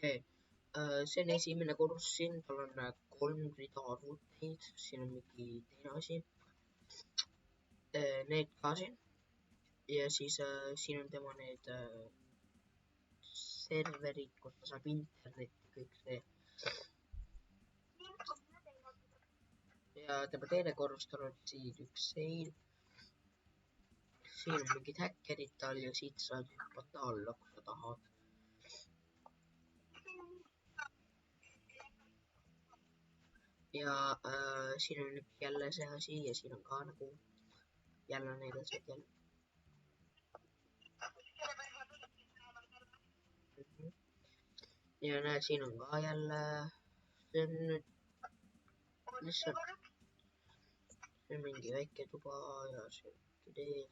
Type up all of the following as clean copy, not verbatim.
okei. See on esimene korrus siin, tal on 3 rida arvuteid, siin on mingi teine asi. Need ka siin. Ja siis siin on tema need serverid, kus ta saab internetti, kõik see. Ja tema teine korrus, tal on siin üks sein. Siin on mingid häkkerid tal ja siit saad hüppata alla, kui sa tahad. Ja siin on jälle see asi ja siin on ka nagu jälle need asjad jälle. Ja näed, siin on ka jälle, see on nüüd lihtsalt, see on mingi väike tuba ja see teed.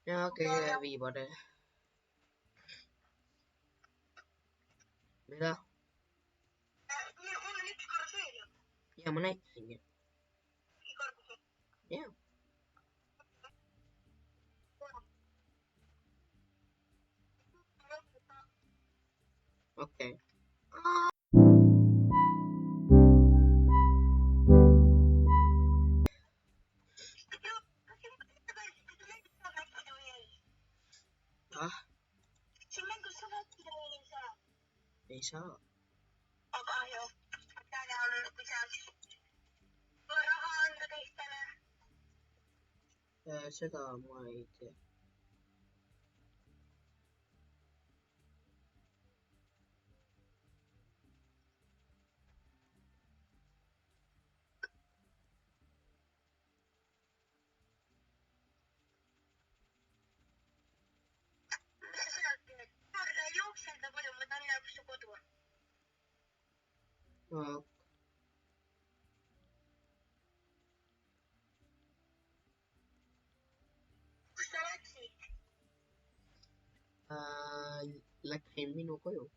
Ja okei, viimane. Mida? Ja ma näitasingi. Jah. Okei. Ei saa. Aga joo. Täällä on lisäksi. Raha anda teistele. Seda ma ei tea. Missä sä oot nyt? Mä juokselta kodu, mä tänne läpsy kotua. Kus sä läksid? Läksin minu koju.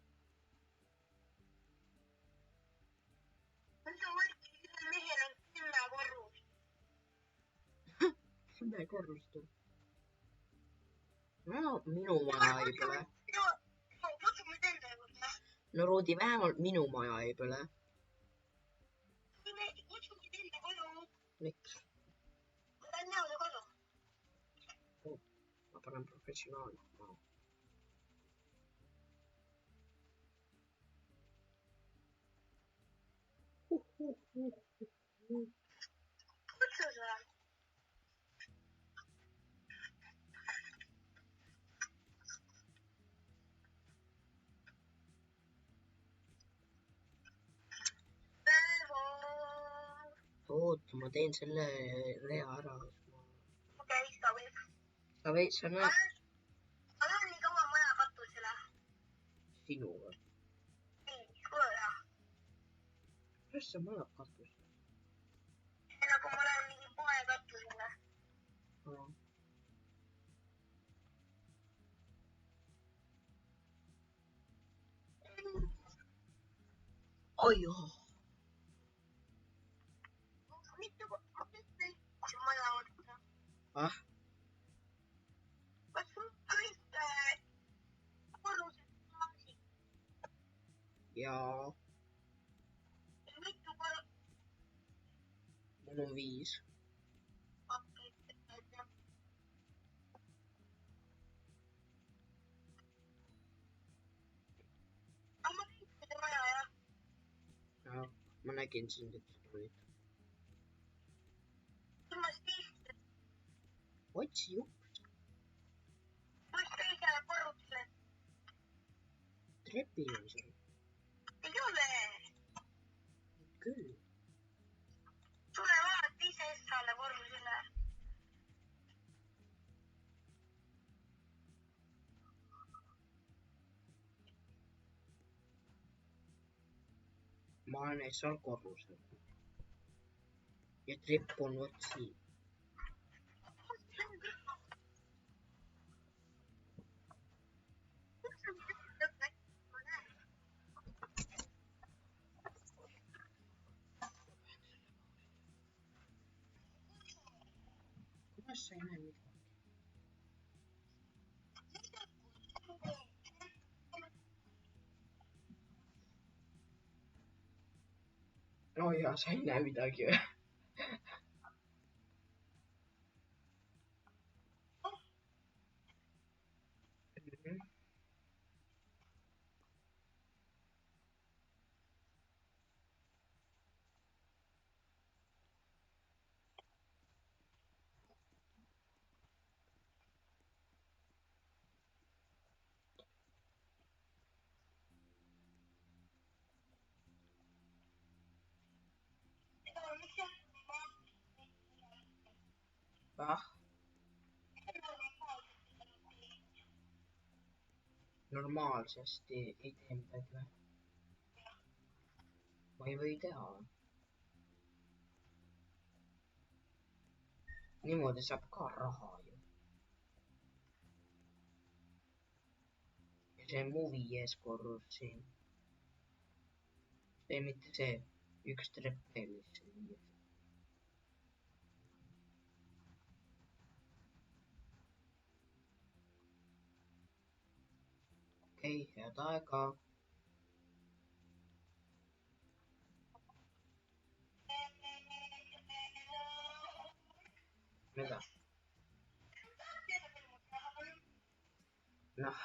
Mitä vaikka yhden miehen on 10 korrus? 10 korrusta. No, minu maja ei põle. Joo, kutsu me teen teile. No Ruudi, vähemalt minu maja ei põle. Kutsu me teen kodu. Miks? Ma tahan näha su kodu. Ma panen professionaalne. Kutsu seda. Oota, ma teen selle rea ära. Okei, sa võib. Sa võid, sa näed Ma lähen nii kaua maja katusele. sinuga. Ei, kuule. Kuidas sa maja katus? Nagu ma lähen mingi poe katusele. Oi joo. Mitu maja odottaa? Kas sun kõik korrused klaasid? Jaa, Mitu korrused? mul on 5. Okei, aga ma näin seda maja, jah. Ja, ma nägin sind, et sa tulid. Ilmas tihti. Otsi juht. Kas teisele korrusele? Trepil on sul. Ei ole. Küll. Tule vaata ise essale korrusele. Ma olen seal korrusel. Ja trepp on vot siin. Kuidas sa ei näe midagi? No jaa, sa ei näe midagi või? Ah, normaalsesti ei tee midagi või? Ma ei või teha. Niimoodi saab ka raha ju. Ja see movie eeskorrus siin. Ei, mitte see. Üks trepp veel, mis see viies. Okei, head aega. Mida? Noh.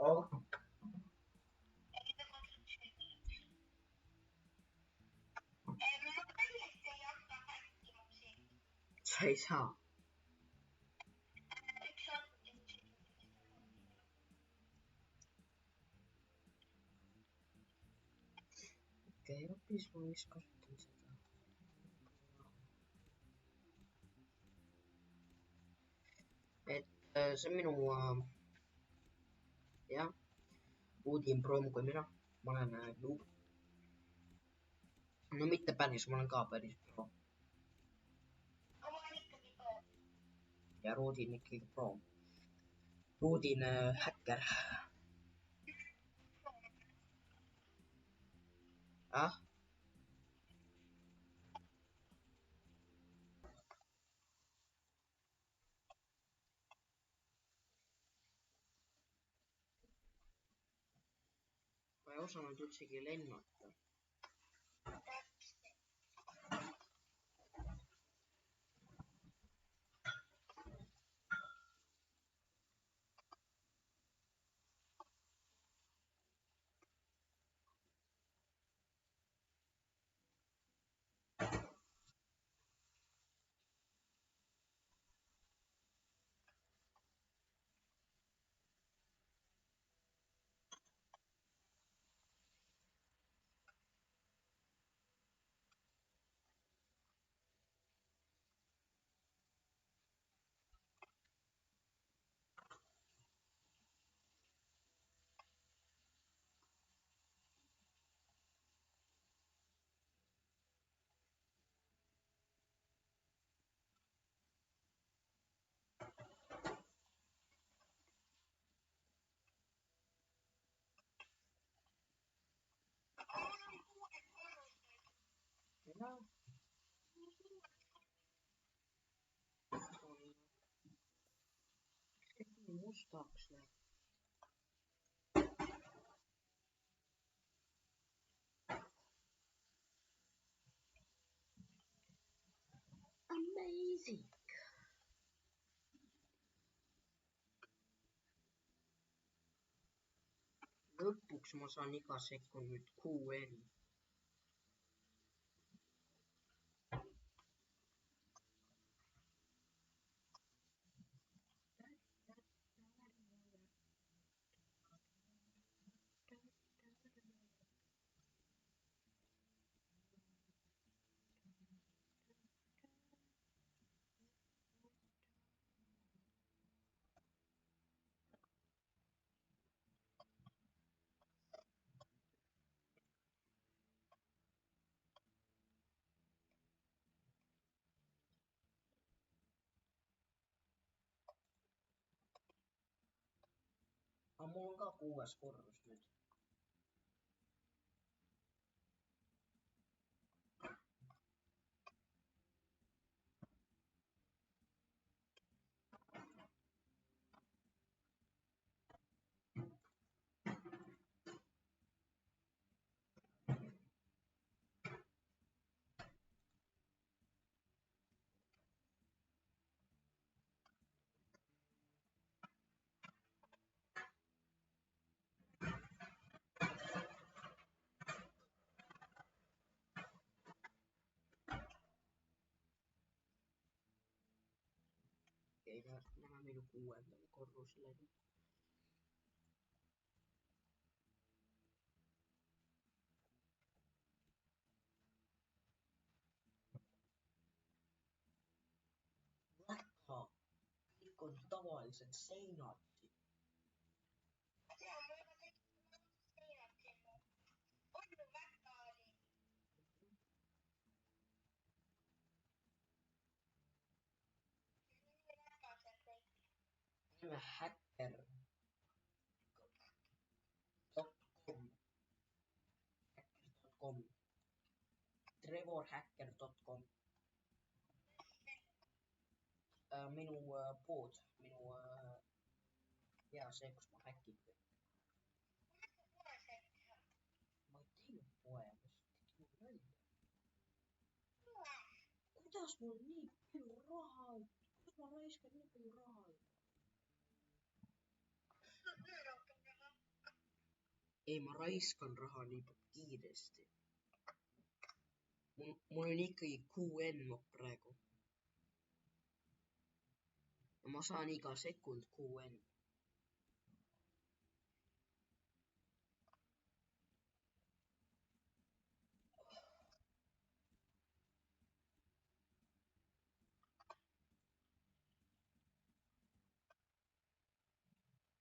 Oh, sa ei saa. Okei, hoopis ma vist kasutan seda. Et see on minu jah, uudim proom kui mina. Ma olen noob. No mitte päris, ma olen ka päris pro. Ja Roodin ikkagi pro. Roodin häkker. Ah? Ma ei osanud üldsegi lennata. Ja. Kõik nii mustaks läheb. Amazing. Lõpuks ma saan iga sekund nüüd QN. Aga mul on ka 6. korrus nüüd. okei, nämä minu 6. korruselle nyt. Vaikka on tavalliset seinatkin. Se on mulla teki seinät sinne. On jo väkkaali. Niin väkkaukset teki. Nämä hacker.com. Hacker.com. trevorhacker.com. Minu pood, minu hea see, kus ma häkin kõik. Ma ei teinud poe, ma tegin nalja. Kuidas mul nii palju raha, kuidas ma raiskan nii palju raha? Ei, ma raiskan raha nii kiiresti. Mul on ikkagi QN praegu. Ja ma saan iga sekund QN.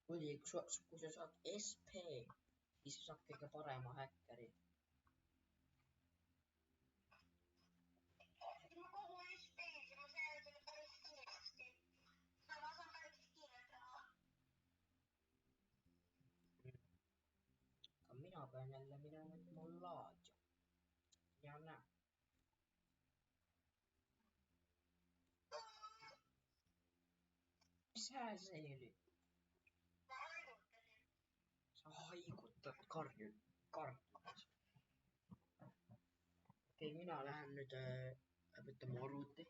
Muidugi, kui sa saad SP, siis sa saad kõige parema häkkeri. Ma kogu SPs ja ma saan selle päris kiiresti. Ma saan päris kiirelt raha. Aga mina pean jälle minema võtma laadja. Ja näe. Mis hääl see oli? Ma haigutasin. Sa haigutad karjudes. Okei, mina lähen nüüd võtama arvuti.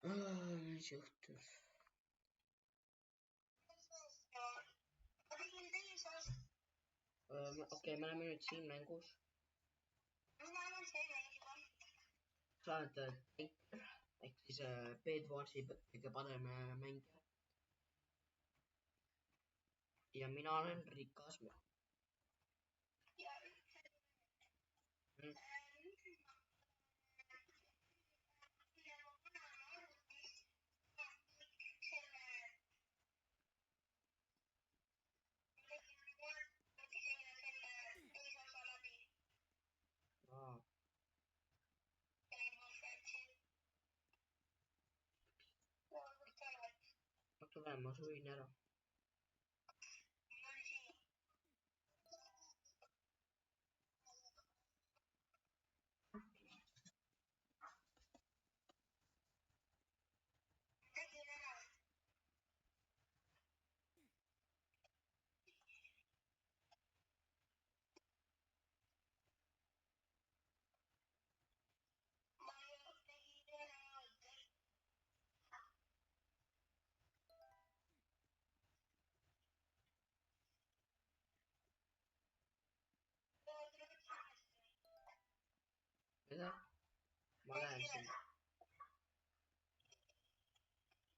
Mis juhtus? Okei, me oleme nüüd siin mängus. Sa oled Tanker, ehk siis Bedwarsi kõige parem mängija. Ja mina olen rikas mees. Ma tulen, ma suin ära. keda? Ma lähen sinna.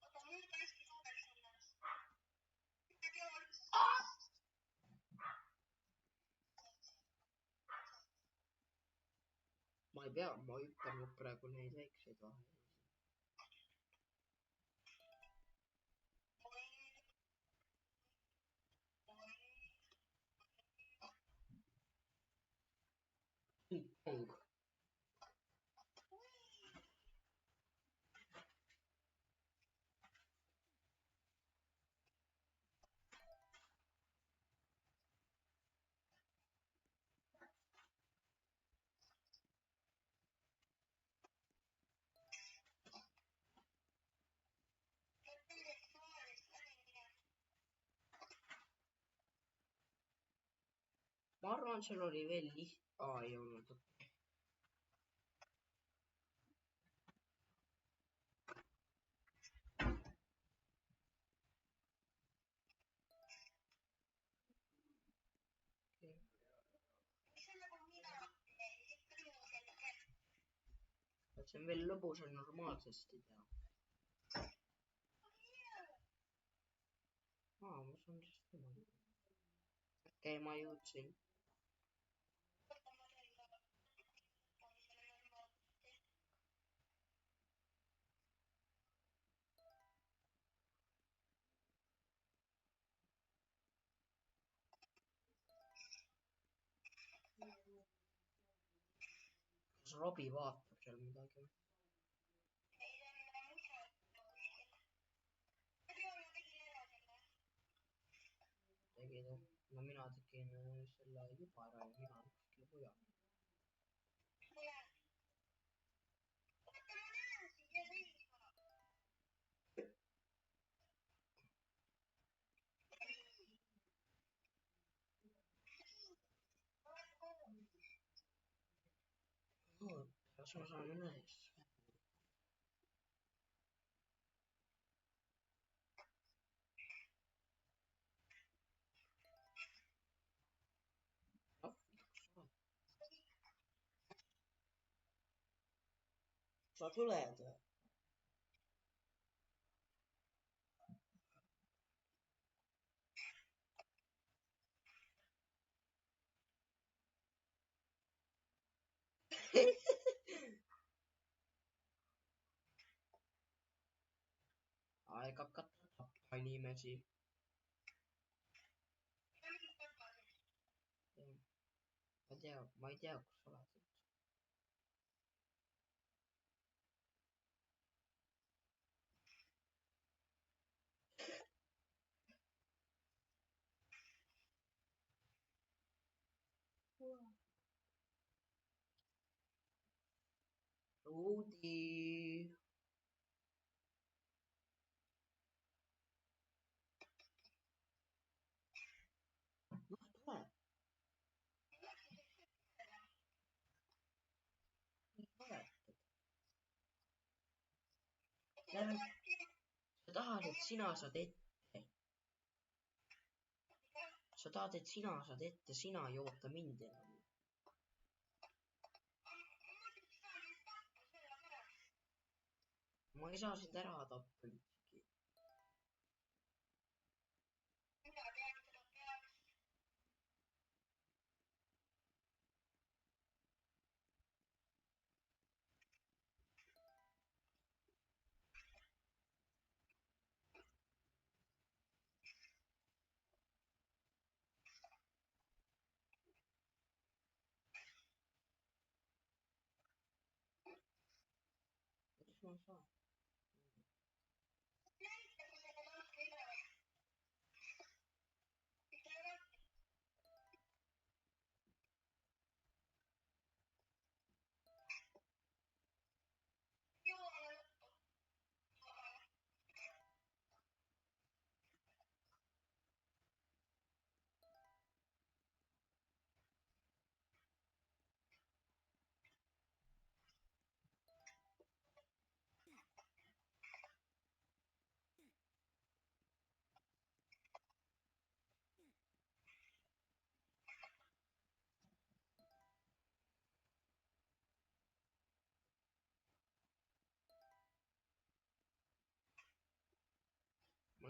Oota, mul ka hästi suureks selles. Ma ei pea, ma hüppan nüüd praegu neid väikseid vahesid. Pong. Ma arvan, seal oli veel ei olnud. See on veel lõbus on normaalsesti teha. Ma saan vist niimoodi. Okei, ma jõudsin. Kas Robbie vaatab seal midagi? Tegid? No mina tegin selle juba ära ja mina kuskil mujal. Kas ma saan üles? Sa tuled või? Aeg hakata tappa inimesi. Ma ei tea, kus sa oled. Ruudi. Noh, tule. Sa tahad, et sina saad ette. Sa tahad, et sina saad ette, sina ei oota mind enam. Ma ei saa sind ära tappa üldsegi. Kuidas ma saan?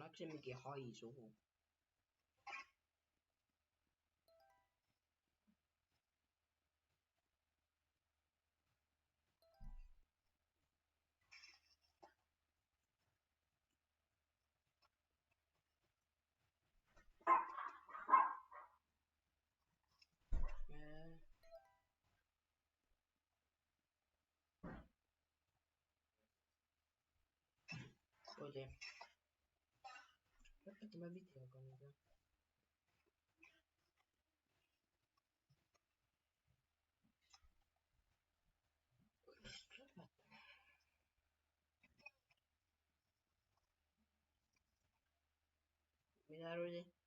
Läksin mingi hai suhu. Oye, repíteme video con ella. Mitä Rudi?